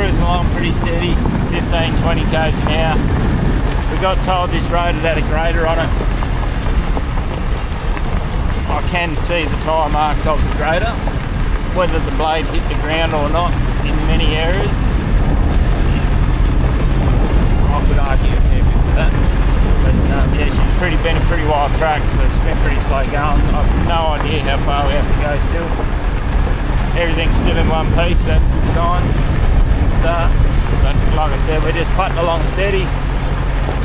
cruising along pretty steady, 15-20 k's an hour. We got told this road had a grader on it. I can see the tyre marks of the grader. Whether the blade hit the ground or not in many areas, I could argue a fair bit for that. But yeah, she's been a pretty wild track, so it's been pretty slow going. I've no idea how far we have to go still. Everything's still in one piece, that's a good sign. Good start. But like I said, we're just putting along steady.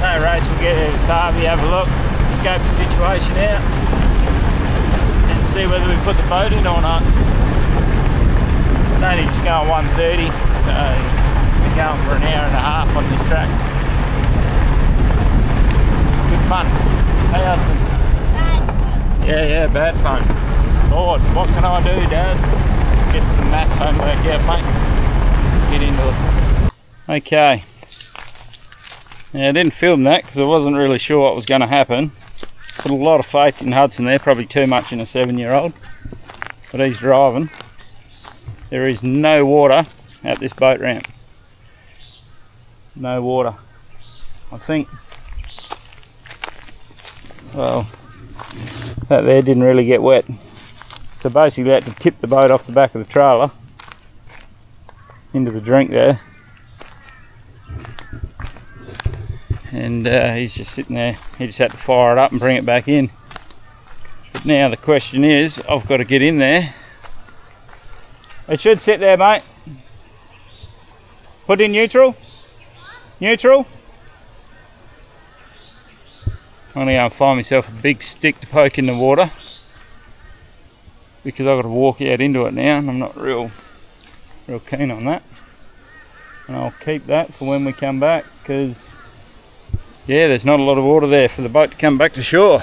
No race, we'll get there to Sarby, have a look, scope the situation out, and see whether we put the boat in or not. It's only just going 130, so we're going for an hour and a half on this track. Good fun. Hey Hudson. Bad fun. Yeah, bad fun. Lord, what can I do, Dad? Gets the mass homework out, mate. Get into it. Okay. Now I didn't film that because I wasn't really sure what was going to happen. Put a lot of faith in Hudson there, probably too much in a 7-year-old. But he's driving. There is no water at this boat ramp. No water. I think, well, that there didn't really get wet. So basically we had to tip the boat off the back of the trailer into the drink there. And he's just sitting there. He just had to fire it up and bring it back in. But now the question is, I've got to get in there. It should sit there, mate. Put in neutral. Neutral. I'm going to go and find myself a big stick to poke in the water, because I've got to walk out into it now, and I'm not real keen on that. And I'll keep that for when we come back, because yeah, there's not a lot of water there for the boat to come back to shore.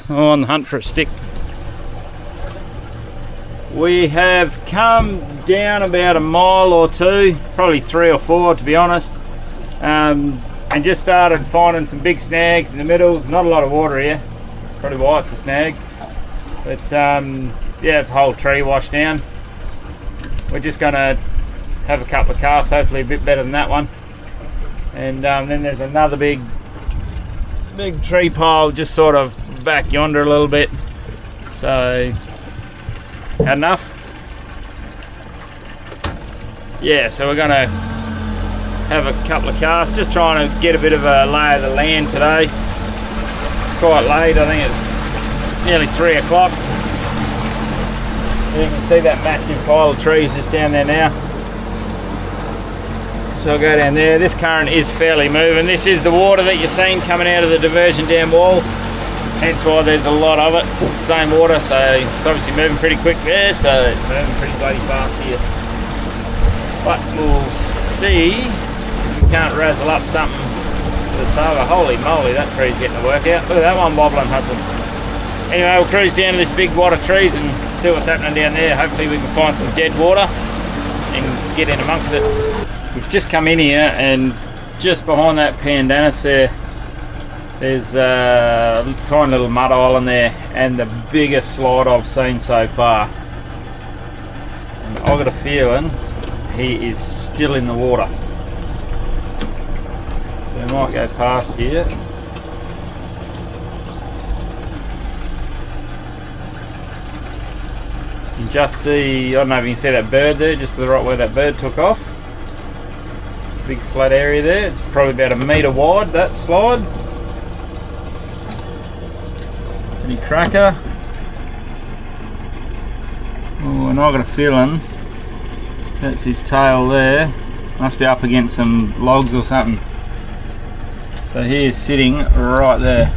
I'm on the hunt for a stick. We have come down about a mile or two, probably 3 or 4 to be honest, and just started finding some big snags in the middle. There's not a lot of water here, probably why it's a snag, but yeah, it's a whole tree washed down. We're just going to have a couple of casts, hopefully a bit better than that one, and then there's another big tree pile just sort of back yonder a little bit. So had enough? Yeah, so we're going to have a couple of casts, just trying to get a bit of a lay of the land today. It's quite late, I think it's nearly 3 o'clock. You can see that massive pile of trees just down there now. So I'll go down there. This current is fairly moving. This is the water that you're seeing coming out of the diversion dam wall. Hence why there's a lot of it. It's the same water, so it's obviously moving pretty quick there, so it's moving pretty bloody fast here. But we'll see if we can't razzle up something for the saga. Holy moly, that tree's getting the work out. Look at that one wobbling, Hudson. Anyway, we'll cruise down to this big wad of trees and see what's happening down there. Hopefully we can find some dead water and get in amongst it. We've just come in here, and just behind that pandanus there's a tiny little mud island there, and the biggest slide I've seen so far. And I've got a feeling he is still in the water. So we might go past here. You can just see, I don't know if you can see that bird there, just to the right where that bird took off. Big flat area there. It's probably about 1 metre wide, that slide. Pretty cracker. Oh, and I've got a feeling that's his tail there. Must be up against some logs or something. So he is sitting right there.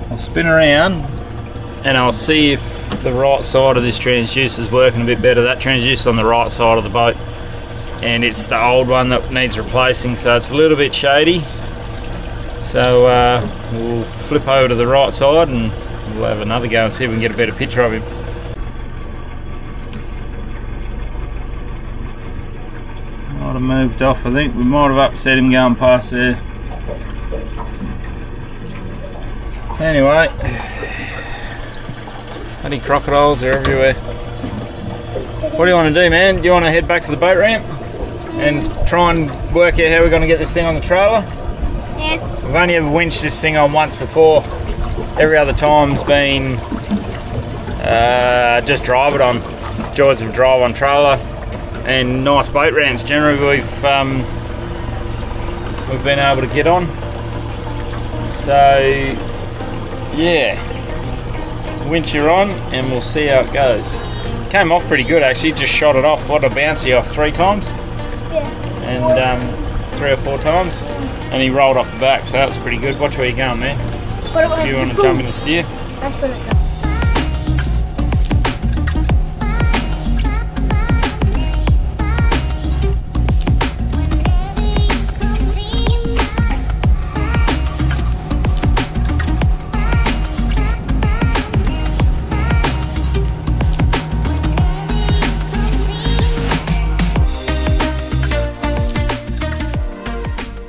I'll spin around and I'll see if the right side of this transducer is working a bit better. That transducer's on the right side of the boat, and it's the old one that needs replacing, so it's a little bit shady. So we'll flip over to the right side and we'll have another go and see if we can get a better picture of him. Might have moved off, I think. We might have upset him going past there. Anyway, Bloody crocodiles, they're everywhere. What do you want to do, man? Do you want to head back to the boat ramp and try and work out how we're going to get this thing on the trailer? Yeah. We've only ever winched this thing on once before. Every other time's been just drive it on. Joys of drive on trailer and nice boat ramps. Generally we've been able to get on. So yeah, winch her on and we'll see how it goes. Came off pretty good actually, just shot it off. What, a bouncy off 3 times? Yeah. And 3 or 4 times, and he rolled off the back, so that was pretty good. Watch where you're going, man. If you want to jump in the steer. That's what it does.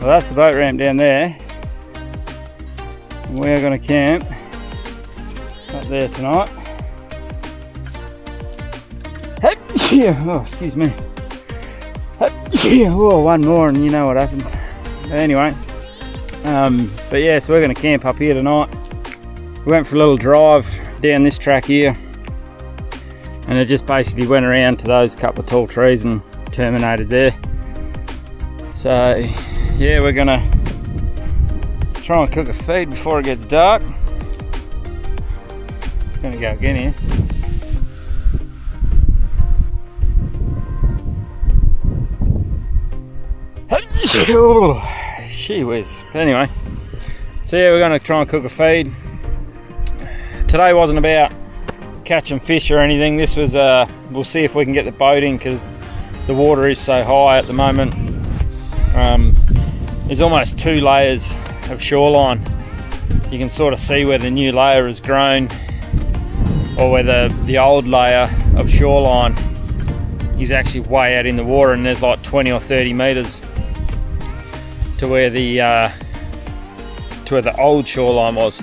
Well, that's the boat ramp down there. We are going to camp up there tonight. Oh, excuse me. Oh, one more and you know what happens. But anyway, but yeah, so we're going to camp up here tonight. We went for a little drive down this track here, and it just basically went around to those couple of tall trees and terminated there. So yeah, we're gonna try and cook a feed before it gets dark. Gonna go again here. Gee whiz. But anyway, so yeah, we're gonna try and cook a feed. Today wasn't about catching fish or anything. This was we'll see if we can get the boat in because the water is so high at the moment. There's almost 2 layers of shoreline. You can sort of see where the new layer has grown, or where the old layer of shoreline is actually way out in the water, and there's like 20 or 30 meters to where the old shoreline was.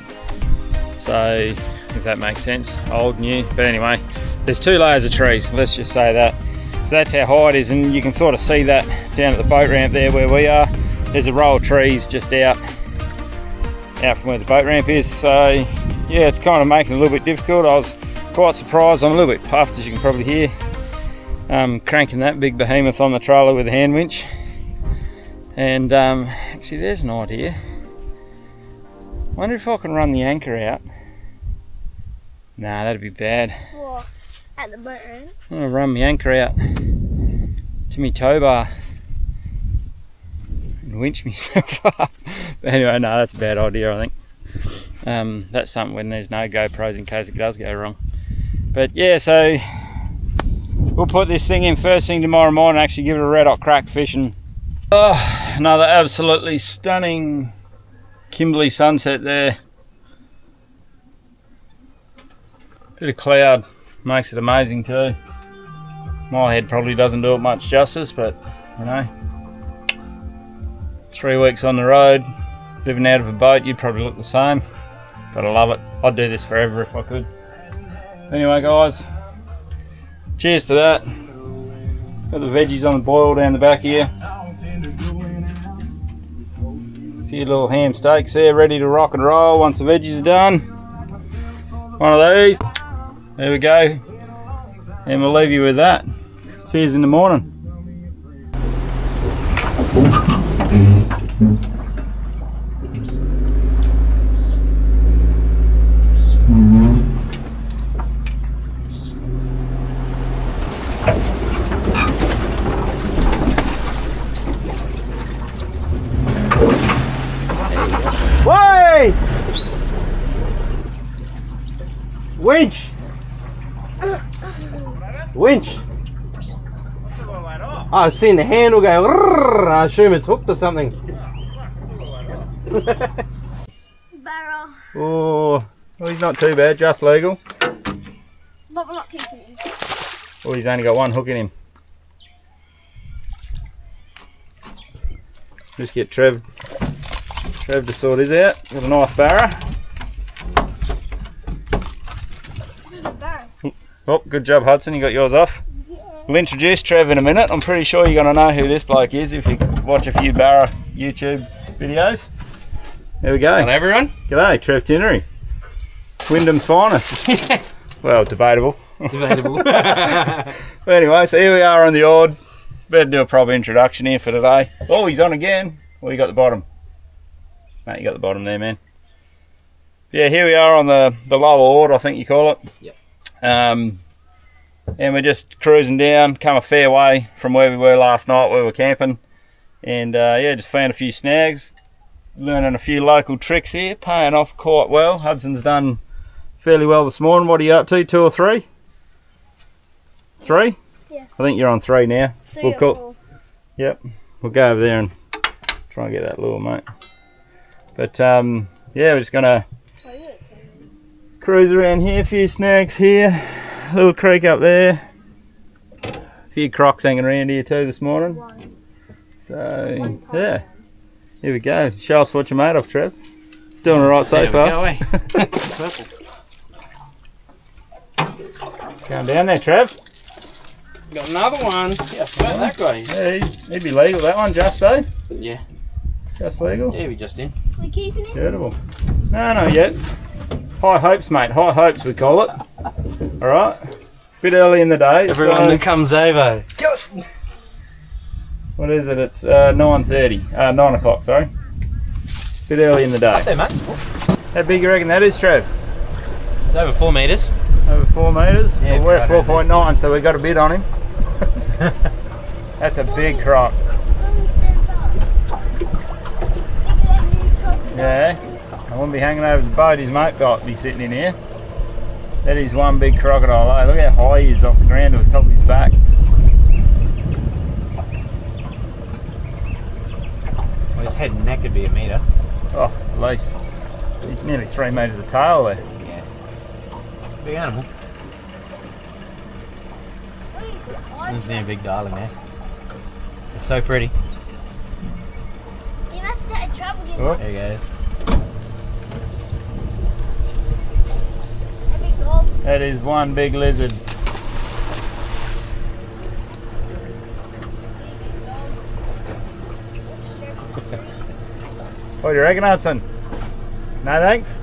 So if that makes sense, old, new. But anyway, there's 2 layers of trees, let's just say that. So that's how high it is, and you can sort of see that down at the boat ramp there where we are. There's a row of trees just out from where the boat ramp is. So yeah, it's kind of making it a little bit difficult. I was quite surprised. I'm a little bit puffed, as you can probably hear. Cranking that big behemoth on the trailer with a hand winch. And actually there's an idea. I wonder if I can run the anchor out. Nah, that'd be bad. What? At the boat ramp? I'm gonna run my anchor out to my tow bar and winch myself up. But anyway, no, that's a bad idea, I think. That's something when there's no GoPros in case it does go wrong. But yeah, so we'll put this thing in first thing tomorrow morning, actually give it a red hot crack fishing. Oh, another absolutely stunning Kimberley sunset there. Bit of cloud makes it amazing too. My head probably doesn't do it much justice, but you know, 3 weeks on the road, living out of a boat, you'd probably look the same. But I love it. I'd do this forever if I could. Anyway guys, cheers to that. Got the veggies on the boil down the back here. A few little ham steaks there ready to rock and roll once the veggies are done. One of these. There we go. And we'll leave you with that. See you in the morning. Way! Winch! Winch! I've seen the handle go, I assume it's hooked or something. Barra. Oh, well, he's not too bad, just legal. But we're not keeping him. Oh, he's only got one hook in him. Just get Trev to sort his out with a nice barra. Oh, good job, Hudson. You got yours off. Yeah. We'll introduce Trev in a minute. I'm pretty sure you're going to know who this bloke is if you watch a few Barra YouTube videos. There we go. Hello everyone. G'day, Trev Tinnery. Wyndham's finest. Well, debatable. Debatable. But anyway, so here we are on the Ord. Better do a proper introduction here for today. Oh, he's on again. Well, you got the bottom. Mate, you got the bottom there, man. Yeah, here we are on the lower Ord, I think you call it. Yep. And we're just cruising down, come a fair way from where we were last night, where we were camping. And yeah, just found a few snags, learning a few local tricks here, paying off quite well. Hudson's done fairly well this morning. What are you up to, 2 or 3? 3? Yeah. I think you're on 3 now. 3 We'll or call. 4. Yep, we'll go over there and try and get that lure, mate. But yeah, we're just gonna cruise around here, a few snags here, little creek up there, a few crocs hanging around here too this morning. So yeah, here we go. Show us what you made of, Trev. Doing alright so far. Purple. Going down there, Trev. Got another one. Yes, where's that guy? Yeah, he'd be legal, that one, just though. Yeah. Just legal. Yeah, we just in. We keeping it? Beautiful. No, not yet. High hopes, mate. High hopes, we call it. Alright. Bit early in the day. Everyone so, that comes over. what is it? It's 9:30. 9 o'clock, sorry. Bit early in the day. Up there, mate. How big you reckon that is, Trev? It's over 4 metres. Over 4 metres? Yeah, well, we're at right 4.9, so we got a bid on him. That's a big croc. Someone stand up. Look at that new crocodile. Yeah. I wouldn't be hanging over the boat his mate got be sitting in here. That is one big crocodile. Eh? Look how high he is off the ground to the top of his back. Well, his head and neck could be 1 metre. Oh, at least. He's nearly 3 metres of tail there. Yeah. Big animal. What is this? There's a big darling there. They're so pretty. He must have had trouble getting Oh. There he goes. a big dog. That is one big lizard. What do you reckon, Hudson? No thanks?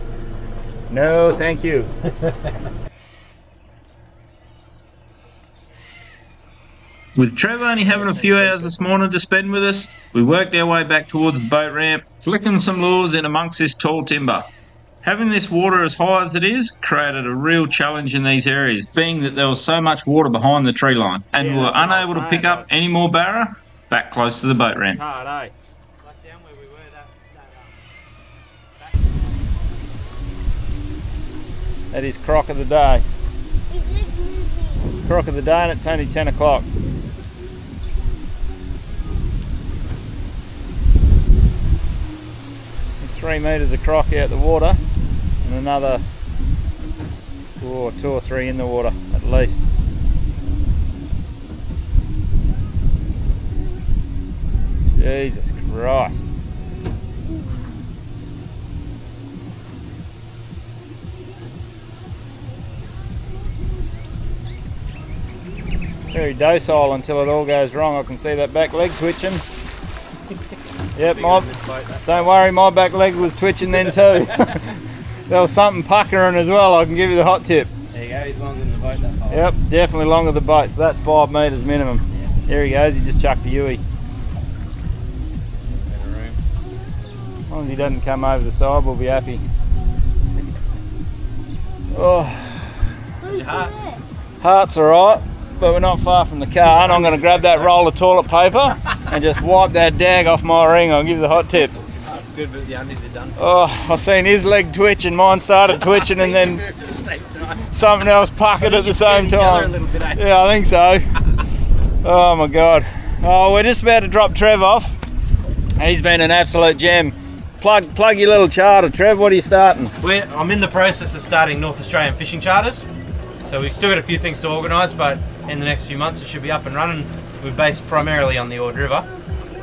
No, thank you. With Trevor only having a few hours this morning to spend with us, we worked our way back towards the boat ramp, flicking some lures in amongst this tall timber. Having this water as high as it is created a real challenge in these areas, being that there was so much water behind the tree line, and we were unable to pick up any more barra back close to the boat ramp. Hard, eh? Like down where we were, That is croc of the day. His legs moving. Croc of the day, and it's only 10 o'clock. 3 metres of croc out the water, and another 2 or 3 in the water at least. Jesus Christ. Very docile until it all goes wrong. I can see that back leg twitching. Yep, don't worry, my back leg was twitching then too. There was something puckering as well, I can give you the hot tip. There you go, he's longer than the boat that far. Yep, definitely longer than the boat, so that's 5 metres minimum. Yeah. There he goes, he just chucked the Yui. Better room. As long as he doesn't come over the side, we'll be happy. Oh, Who's heart? there? heart's alright, but we're not far from the car, and I'm going to grab that roll of toilet paper and just wipe that dag off my ring. I'll give you the hot tip. That's good, but the undies are done. Oh, I seen his leg twitch and mine started twitching, and then At the same time. something else puckered at the same Each other a time. little bit, eh? Yeah, I think so. Oh my God. Oh, we're just about to drop Trev off. He's been an absolute gem. Plug your little charter, Trev. What are you starting? I'm in the process of starting North Australian fishing charters. So we've still got a few things to organise, but in the next few months we should be up and running. We're based primarily on the Ord River.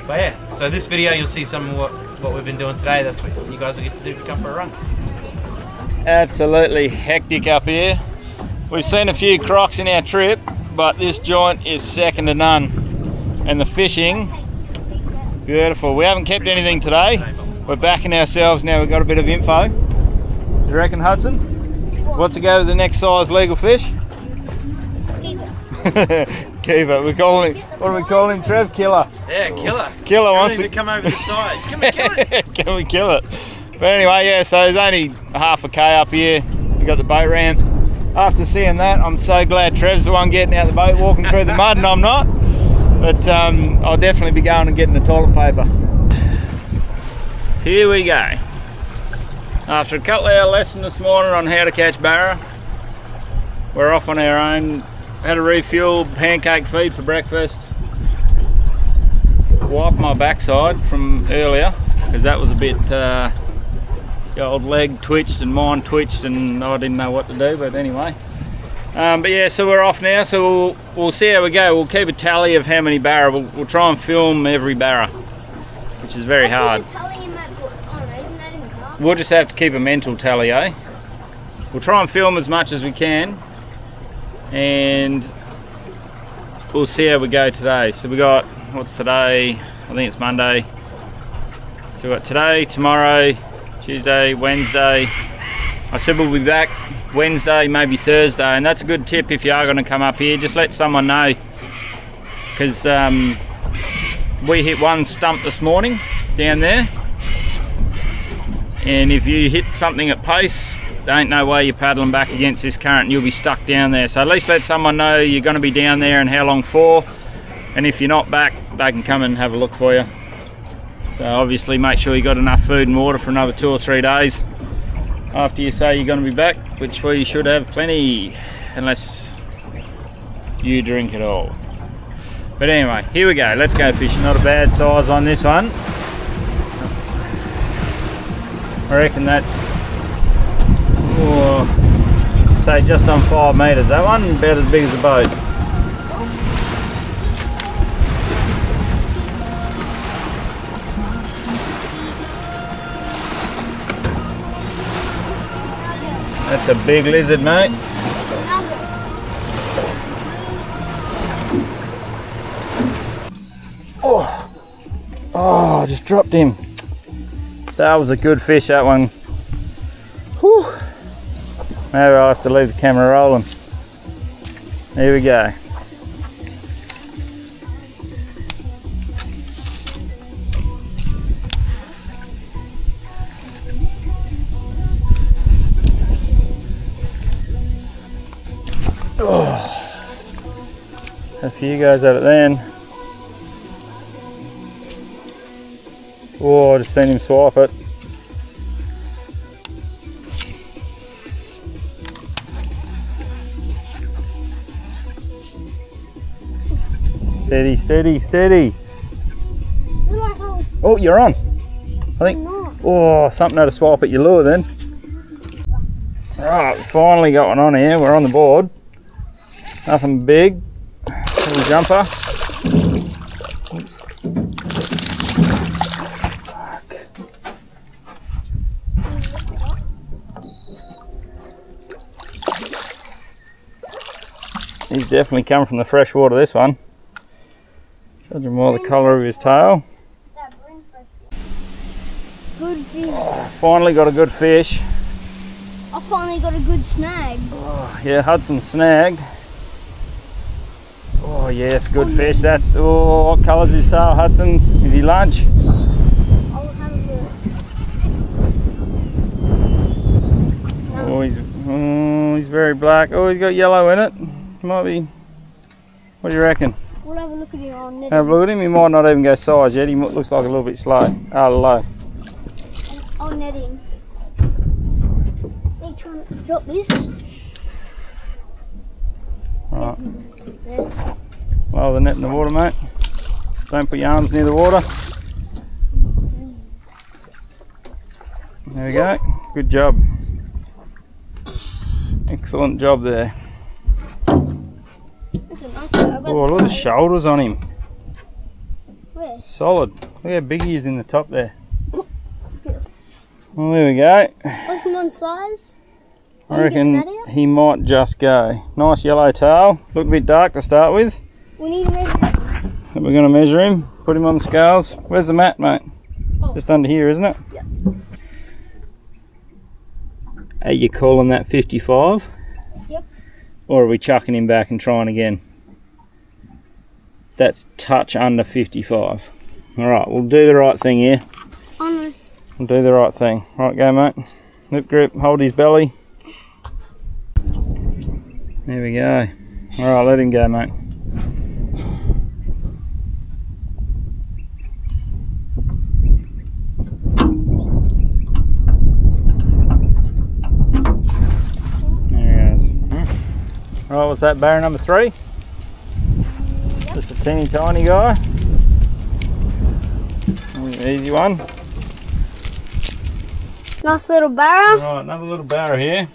But yeah, so this video you'll see some of what we've been doing today. That's what you guys will get to do if you come for a run. Absolutely hectic up here. We've seen a few crocs in our trip, but this joint is second to none. And the fishing, beautiful. We haven't kept anything today. We're backing ourselves now. We've got a bit of info. You reckon, Hudson? What to go with the next size legal fish? Keeper. We call him. What do we call him, Trev? Killer. Yeah, killer. Killer wants to come over the side. Can we kill it? Can we kill it? But anyway, yeah. So there's only half a K up here. We got the boat ramp. After seeing that, I'm so glad Trev's the one getting out the boat, walking through the mud, and I'm not. But I'll definitely be going and getting the toilet paper. Here we go. After a couple of hour lesson this morning on how to catch barra, we're off on our own. Had a refuel, pancake feed for breakfast. Wiped my backside from earlier because that was a bit, the old leg twitched and mine twitched and I didn't know what to do, but anyway. But yeah, so we're off now, so we'll see how we go. We'll keep a tally of how many barra. We'll try and film every barra, which is very hard. We'll just have to keep a mental tally, eh? We'll try and film as much as we can, and we'll see how we go today. So we got, what's today? I think it's Monday. So we got today, tomorrow, Tuesday, Wednesday. I said we'll be back Wednesday, maybe Thursday, and that's a good tip if you are going to come up here. Just let someone know, because we hit one stump this morning down there, and if you hit something at pace, there ain't no way you're paddling back against this current and you'll be stuck down there. So at least let someone know you're going to be down there and how long for, and if you're not back, they can come and have a look for you. So obviously make sure you got enough food and water for another 2 or 3 days after you say you're going to be back, which we should have plenty, unless you drink it all. But anyway, here we go, let's go fishing. Not a bad size on this one. I reckon that's, say just on 5 metres. That one about as big as a boat. That's a big lizard, mate. Oh, I just dropped him. That was a good fish, that one. Whew. Maybe I'll have to leave the camera rolling. Here we go. Oh, a few goes at it then. Oh, I just seen him swipe it. Steady, steady, steady. Oh, you're on. I think. Oh, something had to swipe at your lure then. Right, finally got one on here. We're on the board. Nothing big. Little jumper. He's definitely come from the fresh water, this one. Judging by the colour of his tail. Good fish. Oh, finally got a good fish. I finally got a good snag. Oh, yeah, Hudson snagged. Oh yes, good fish. That's, oh, what colour's his tail, Hudson? Is he lunch? I'll have a look. Oh, he's very black. Oh, he's got yellow in it. Might be. What do you reckon? We'll have a look at him on net. Have a look at him. He might not even go size yet. He looks like a little bit slow. Low. I'll net him. They trying to drop this. Right. Lower the net in the water, mate. Don't put your arms near the water. There we go. Good job. Excellent job there. That's a nice one. Oh, look at the shoulders on him. Where? Solid. Look how big he is in the top there. Well, there we go. Like him on size? I reckon he might just go. Nice yellow tail. Looked a bit dark to start with. We need to measure it. But we're going to measure him, put him on the scales. Where's the mat, mate? Oh. Just under here, isn't it? Yeah. Are you calling that 55? Yep. Or are we chucking him back and trying again? That's touch under 55. Alright, we'll do the right thing here. Oh no. We'll do the right thing. Right, go mate. Lip grip, hold his belly. There we go. Alright, let him go, mate. There he goes. Alright, what's that, barra number 3? Yep. Just a teeny tiny guy. Easy one. Nice little barra. Right, another little barra here.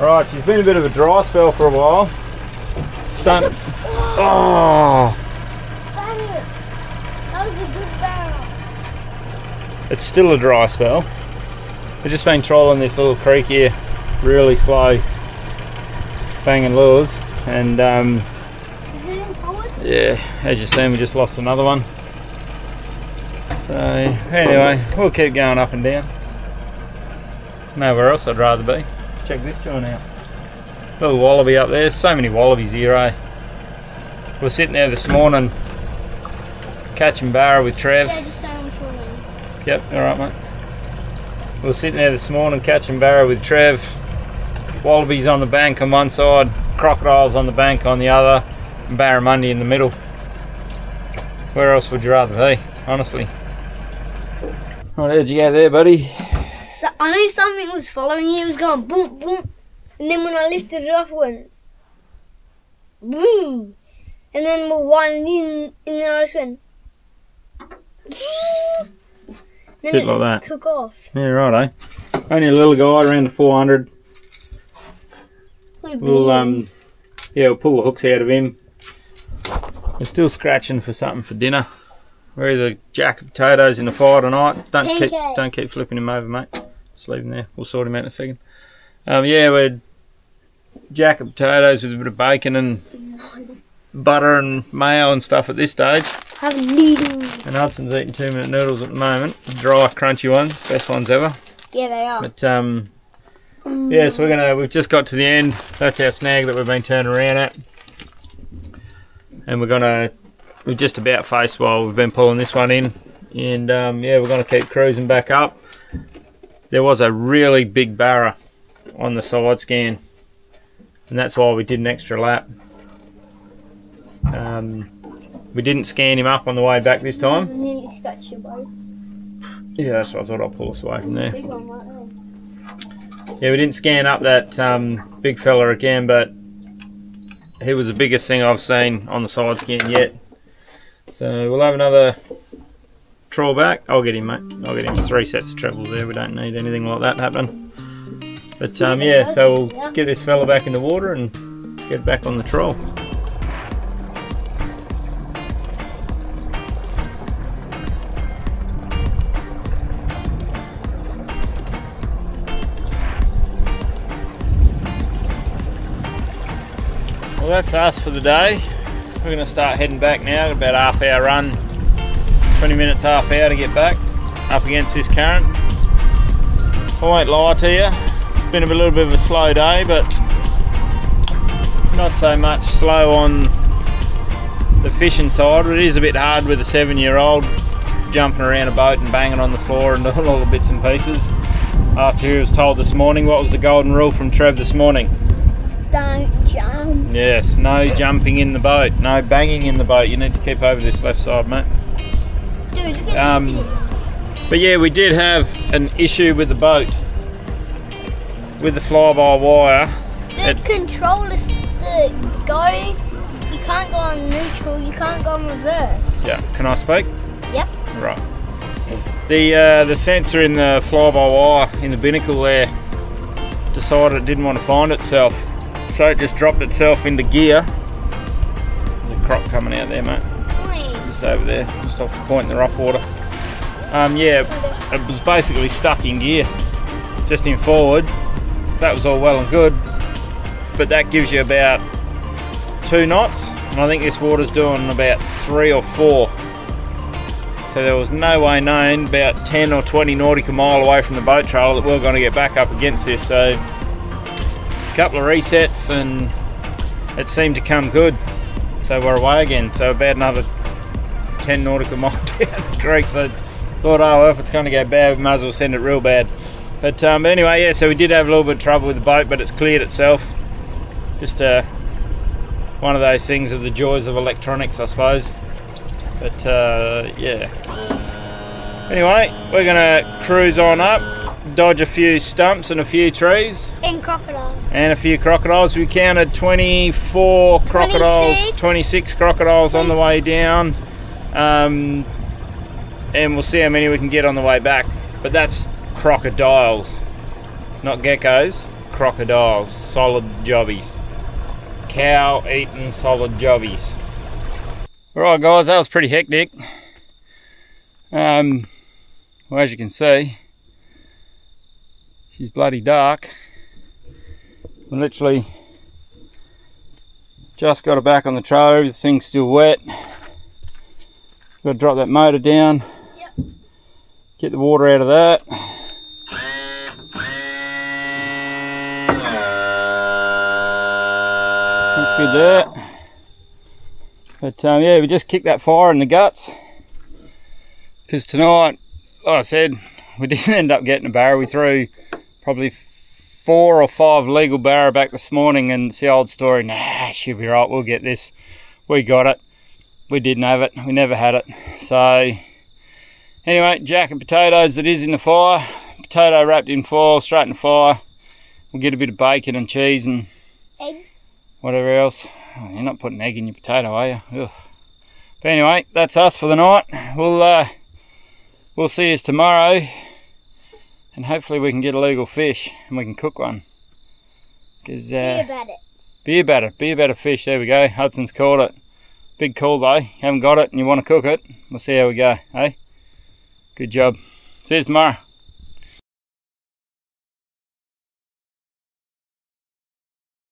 Right, she's been a bit of a dry spell for a while. Done. Oh! Spaniard. That was a good barra. It's still a dry spell. We've just been trolling this little creek here, really slow, banging lures, and Is it in forwards? yeah, as you've seen, we just lost another one. So anyway, we'll keep going up and down. Nowhere else I'd rather be. Check this joint out. Little wallaby up there. So many wallabies here, eh? We're sitting there this morning catching barra with Trev. Yeah, just say I'm sure. Yep, alright mate. We were sitting there this morning catching barra with Trev. Wallabies on the bank on one side, crocodiles on the bank on the other, and barramundi in the middle. Where else would you rather be, honestly? Right, how'd you go there, buddy? So I knew something was following you. It was going boom, boom, and then when I lifted it up, it went boom, and then we're winding in, and then I just went. Then Bit it like just that. took off. Yeah, right, eh? Only a little guy around the 400. We'll yeah, we'll pull the hooks out of him. We're still scratching for something for dinner. We're either jack of potatoes in the fire tonight. Don't keep flipping him over, mate. Just leave him there. We'll sort him out in a second. Yeah, we're jack of potatoes with a bit of bacon and butter and mayo and stuff at this stage. Have noodles. And Hudson's eating 2-minute noodles at the moment. Dry, crunchy ones, best ones ever. Yeah, they are. But yeah, so we've just got to the end. That's our snag that we've been turning around at. And we've just about faced while we've been pulling this one in. And yeah, we're gonna keep cruising back up. There was a really big barra on the side scan, and that's why we did an extra lap. We didn't scan him up on the way back this time. Nearly scratched your boat. Yeah, that's what I thought. I'd pull us away from there. Big one right there. Yeah, we didn't scan up that big fella again, but he was the biggest thing I've seen on the side scan yet. So we'll have another trawl back. I'll get him, mate. I'll get him. 3 sets of trebles there. We don't need anything like that happening. But yeah, so we'll get this fella back in the water and get back on the trawl. Well, that's us for the day. We're going to start heading back now. About a half-hour run, 20 minutes, half hour to get back up against this current. I won't lie to you, it's been a little bit of a slow day, but not so much slow on the fishing side. It is a bit hard with a 7-year-old jumping around a boat and banging on the floor and doing all the bits and pieces. After he was told this morning, what was the golden rule from Trev this morning? Don't jump. Yes, no jumping in the boat, no banging in the boat. You need to keep over this left side, mate. Dude, look at this. But yeah, we did have an issue with the boat, with the fly-by-wire. The controller, the go, you can't go on neutral, you can't go on reverse. Yeah, can I speak? Yep. Right. The sensor in the fly-by-wire in the binnacle there decided it didn't want to find itself, so it just dropped itself into gear. There's a croc coming out there, mate. Just over there, just off the point in the rough water. Yeah, it was basically stuck in gear, just in forward. That was all well and good, but that gives you about 2 knots, and I think this water's doing about 3 or 4. So there was no way known about 10 or 20 nautical mile away from the boat trailer that we were going to get back up against this. So a couple of resets and it seemed to come good. So we're away again. So about another 10 nautical miles down the creek. So it's thought, oh well, if it's going to go bad, we might as well send it real bad. But anyway, yeah, so we did have a little bit of trouble with the boat, but it's cleared itself. Just one of those things of the joys of electronics, I suppose. But yeah. Anyway, we're gonna cruise on up, dodge a few stumps and a few trees. And crocodiles. And a few crocodiles. We counted 24 crocodiles, 26 crocodiles on the way down. And we'll see how many we can get on the way back. But that's crocodiles, not geckos, crocodiles, solid jobbies. Cow-eating solid jobbies. Alright guys, that was pretty hectic. Well, as you can see, she's bloody dark. We literally just got her back on the trailer, everything's still wet. Got to drop that motor down, get the water out of that. That's good there. But yeah, we just kicked that fire in the guts, because tonight, like I said, we didn't end up getting a barra. We threw probably 4 or 5 legal barra back this morning, and it's the old story, nah, she'll be right, we'll get this. We got it. We didn't have it. We never had it. So anyway, jack and potatoes it is in the fire. Potato wrapped in foil, straight in the fire. We'll get a bit of bacon and cheese and Eggs. Whatever else. Oh, you're not putting egg in your potato, are you? Ugh. But anyway, that's us for the night. We'll see you tomorrow, and hopefully we can get a legal fish and we can cook one. Cause, Be about it. Be about a fish. There we go. Hudson's caught it. Big call though. You haven't got it and you want to cook it. We'll see how we go. Hey, good job. See you tomorrow.